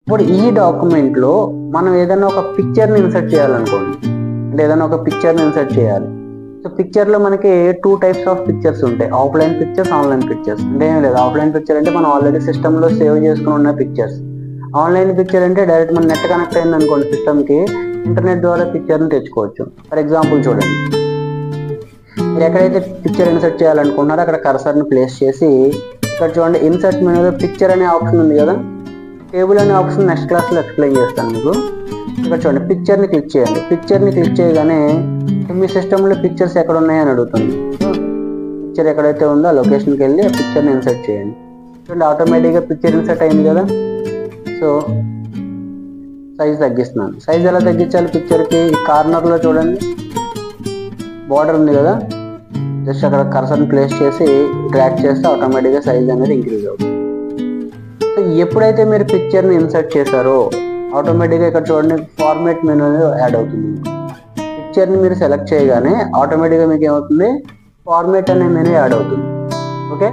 ఇప్పుడు ఈ డాక్యుమెంట్లో మనం ఏదైనా ఒక పిక్చర్ని ఇన్సర్ట్ చేయాలనుకోండి, అంటే ఏదైనా ఒక పిక్చర్ని ఇన్సర్ట్ చేయాలి. సో పిక్చర్లో మనకి 2 టైప్స్ ఆఫ్ పిక్చర్స్ ఉంటాయి, ఆఫ్లైన్ పిక్చర్స్, ఆన్లైన్ పిక్చర్స్. అంటే ఏం లేదు, ఆఫ్లైన్ పిక్చర్ అంటే మనం ఆల్రెడీ సిస్టంలో సేవ్ చేసుకుని ఉన్న పిక్చర్స్. ఆన్లైన్ పిక్చర్ అంటే డైరెక్ట్ మన నెట్ కనెక్ట్ అయింది అనుకోండి సిస్టమ్కి, ఇంటర్నెట్ ద్వారా పిక్చర్ని తెచ్చుకోవచ్చు. ఫర్ ఎగ్జాంపుల్ చూడండి, మీరు ఎక్కడైతే పిక్చర్ ఇన్సర్ట్ చేయాలనుకుంటున్నారో అక్కడ కర్సర్ని ప్లేస్ చేసి ఇక్కడ చూడండి, ఇన్సర్ట్ మెనూలో పిక్చర్ అనే ఆప్షన్ ఉంది కదా, టేబుల్ అనే ఆప్షన్ నెక్స్ట్ క్లాస్లో ఎక్స్ప్లెయిన్ చేస్తాను మీకు. ఇక్కడ చూడండి, పిక్చర్ని క్లిక్ చేయండి. పిక్చర్ని క్లిక్ చేయగానే మీ సిస్టంలో పిక్చర్స్ ఎక్కడ ఉన్నాయని అడుగుతుంది. సో పిక్చర్ ఎక్కడైతే ఉందో ఆ లొకేషన్కి వెళ్ళి ఆ పిక్చర్ని ఇన్సర్ట్ చేయండి. చూడండి, ఆటోమేటిక్గా పిక్చర్ ఇన్సర్ట్ అయింది కదా. So size తగ్గిస్తున్నాను. సైజ్ ఎలా తగ్గించాలి పిక్చర్కి? కార్నర్లో చూడండి బార్డర్ ఉంది కదా, జస్ట్ అక్కడ కర్సర్ని ప్లేస్ చేసి డ్రాగ్ చేస్తే ఆటోమేటిక్గా సైజ్ అనేది ఇంక్రీజ్ అవుతుంది. సో ఎప్పుడైతే మీరు పిక్చర్ని ఇన్సర్ట్ చేశారో ఆటోమేటిక్గా ఇక్కడ చూడండి ఫార్మేట్ మెనూ అనేది యాడ్ అవుతుంది. పిక్చర్ని మీరు సెలెక్ట్ చేయగానే ఆటోమేటిక్గా మీకు ఏమవుతుంది, ఫార్మేట్ అనే మెనూ యాడ్ అవుతుంది. ఓకే.